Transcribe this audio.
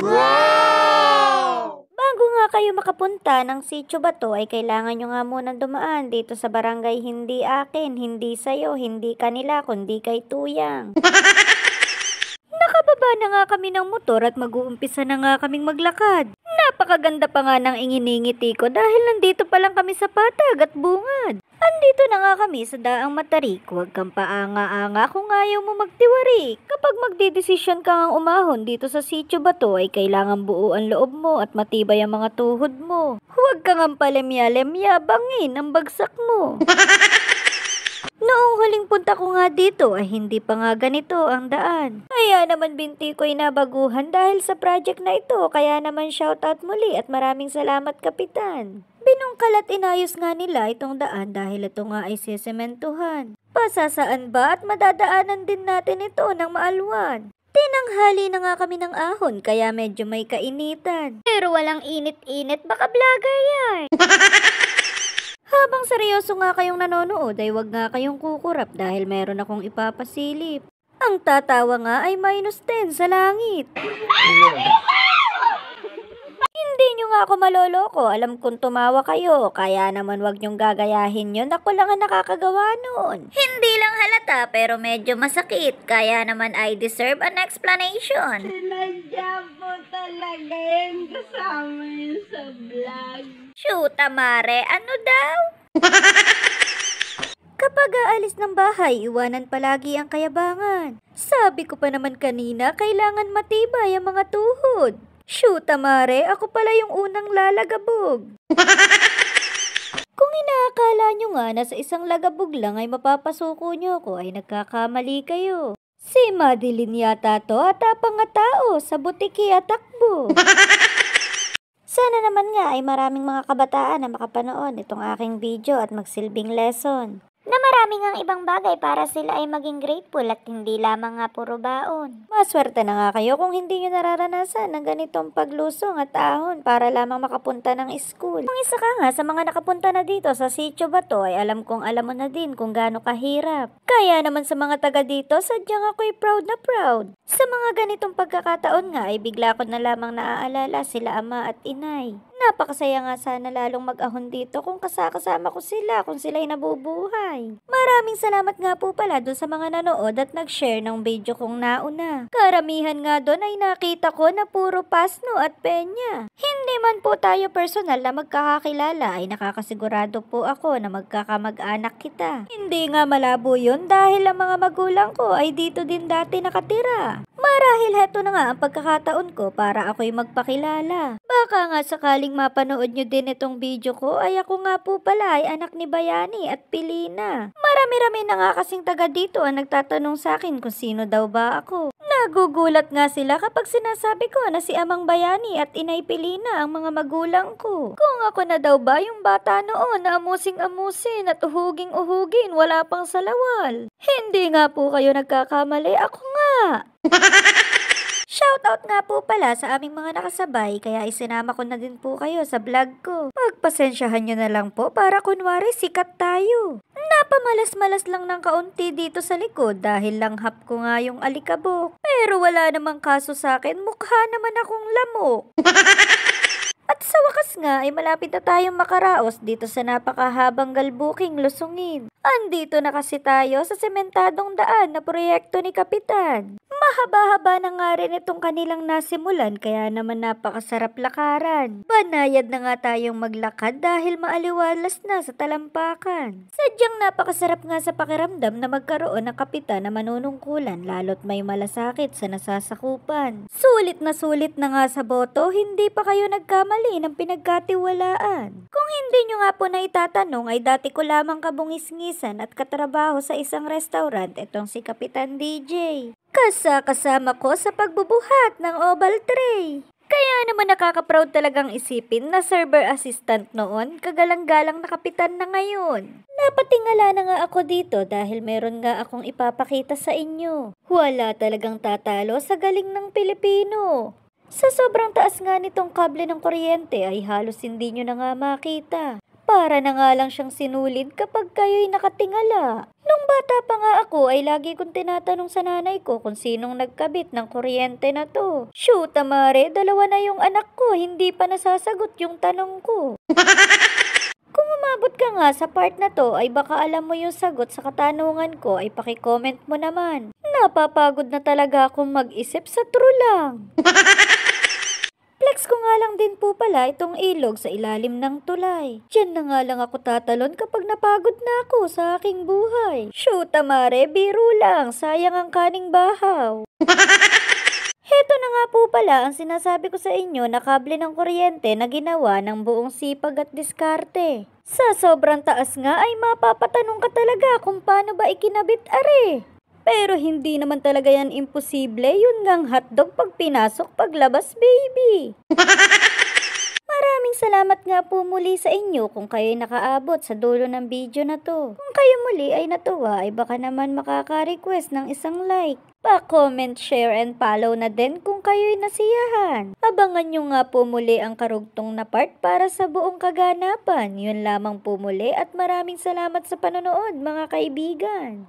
Wow! Bago nga kayo makapunta ng Sitio Bato ay kailangan nyo nga munang dumaan dito sa barangay Hindi Akin, Hindi Sayo, Hindi Kanila, kundi kay Tuyang. Nakababa na nga kami ng motor at mag-uumpisa na nga kaming maglakad. Napakaganda pa nga ng inginingiti ko dahil nandito pa lang kami sa patag at bungad. Andito na nga kami sa daang matarik. Huwag kang paanga-anga kung ayaw mo magtiwari. Kapag magdidesisyon ka ngang umahon dito sa Sitio Bato ay kailangan buo ang loob mo at matibay ang mga tuhod mo. Huwag kang ang palemya-lemya, bangin ang bagsak mo. Noong huling punta ko nga dito ay hindi pa nga ganito ang daan. Kaya naman binti ko'y nabaguhan dahil sa project na ito. Kaya naman shoutout muli at maraming salamat, Kapitan. Binungkal at inayos nga nila itong daan dahil ito nga ay sisementuhan. Pasasaan ba at madadaanan din natin ito ng maalwan? Tinanghali na nga kami ng ahon kaya medyo may kainitan. Pero walang init-init, baka vlogger yan. Habang seryoso nga kayong nanonood ay wag nga kayong kukurap dahil meron akong ipapasilip. Ang tatawa nga ay -10 sa langit. Hindi nyo nga ako maloloko, alam kong tumawa kayo, kaya naman wag nyong gagayahin yun, ako lang ang nakakagawa noon. Hindi lang halata pero medyo masakit, kaya naman I deserve an explanation. Sinadya po talaga yung kasama yun sa vlog. Shoot, Mare, ano daw? Kapag aalis ng bahay, iwanan palagi ang kayabangan. Sabi ko pa naman kanina, kailangan matibay ang mga tuhod. Shoot, Mare, ako pala yung unang lalagabog. Kung inaakala nyo nga na sa isang lagabog lang ay mapapasuko nyo ko ay nagkakamali kayo. Si Madeline yata to at tapang nga tao sa butiki at takbo. Sana naman nga ay maraming mga kabataan na makapanood itong aking video at magsilbing lesson. Na maraming ang ibang bagay para sila ay maging grateful at hindi lamang nga puro baon. Maswerte na nga kayo kung hindi nyo nararanasan ng ganitong paglusong at ahon para lamang makapunta ng school. Kung isa ka nga sa mga nakapunta na dito sa Sitio Bato ay alam kong alam mo na din kung gaano kahirap. Kaya naman sa mga taga dito, sadyang ako'y proud na proud. Sa mga ganitong pagkakataon nga ay bigla ko na lamang naaalala sila ama at inay. Napakasaya nga sana lalong mag-ahon dito kung kasama ko sila, kung sila'y nabubuhay. Maraming salamat nga po pala doon sa mga nanood at nag-share ng video kong nauna. Karamihan nga doon ay nakita ko na puro Pasno at Peña. Hindi man po tayo personal na magkakakilala ay nakakasigurado po ako na magkakamag-anak kita. Hindi nga malabo yun dahil ang mga magulang ko ay dito din dati nakatira. Marahil heto na nga ang pagkakataon ko para ako'y magpakilala. Baka nga sakaling mapanood nyo din itong video ko ay ako nga po pala ay anak ni Bayani at Pilina. Marami-rami na nga kasing taga dito ang nagtatanong sa akin kung sino daw ba ako. Nagugulat nga sila kapag sinasabi ko na si Amang Bayani at Inay Pilina ang mga magulang ko. Kung ako na daw ba yung bata noon na amusing-amusin at uhuging-uhugin wala pang salawal. Hindi nga po kayo nagkakamali, ako nga. Shoutout nga po pala sa aming mga nakasabay kaya isinama ko na din po kayo sa vlog ko. Pagpasensyahan nyo na lang po para kunwari sikat tayo. Napamalas-malas lang ng kaunti dito sa likod dahil langhap ko nga yung alikabok. Pero wala namang kaso sa akin, mukha naman akong lamok. At sa wakas nga ay malapit na tayong makaraos dito sa napakahabang galbuking lusungin. Andito na kasi tayo sa sementadong daan na proyekto ni Kapitan. Mahaba-haba na nga rin itong kanilang nasimulan kaya naman napakasarap lakaran. Banayad na nga tayong maglakad dahil maaliwalas na sa talampakan. Sadyang napakasarap nga sa pakiramdam na magkaroon ng kapitan na manunungkulan lalo't may malasakit sa nasasakupan. Sulit na nga sa boto, hindi pa kayo nagkamali ng pinagkatiwalaan. Kung hindi nyo nga po na itatanong ay dati ko lamang kabungis-ngisan at katrabaho sa isang restaurant itong si Kapitan DJ. Kasama ko sa pagbubuhat ng oval tray. Kaya naman nakaka-proud talagang isipin na server assistant noon, kagalang-galang na kapitan na ngayon. Napatingala na nga ako dito dahil meron nga akong ipapakita sa inyo. Wala talagang tatalo sa galing ng Pilipino. Sa sobrang taas nga nitong kable ng kuryente ay halos hindi nyo na nga makita. Para na nga lang siyang sinulid kapag kayo'y nakatingala. Nung bata pa nga ako ay lagi kong tinatanong sa nanay ko kung sinong nagkabit ng kuryente na to. Shoot, mare, 2 na yung anak ko, hindi pa nasasagot yung tanong ko. Kung umabot ka nga sa part na to ay baka alam mo yung sagot sa katanungan ko ay paki-comment mo naman. Napapagod na talaga akong mag-isip sa true lang. Flex ko nga lang din po pala itong ilog sa ilalim ng tulay. Diyan na nga lang ako tatalon kapag napagod na ako sa aking buhay. Shoot, mare, biro lang, sayang ang kaning bahaw. Heto na nga po pala ang sinasabi ko sa inyo na kable ng kuryente na ginawa ng buong sipag at diskarte. Sa sobrang taas nga ay mapapatanong ka talaga kung paano ba ikinabit are. Pero hindi naman talaga yan imposible, yun ngang hotdog pag pinasok paglabas, baby. Maraming salamat nga po muli sa inyo kung kayo'y nakaabot sa dulo ng video na to. Kung kayo muli ay natuwa ay baka naman makaka-request ng isang like. Pa-comment, share, and follow na din kung kayo'y nasiyahan. Abangan nyo nga po muli ang karugtong na part para sa buong kaganapan. Yun lamang po muli at maraming salamat sa panonood mga kaibigan.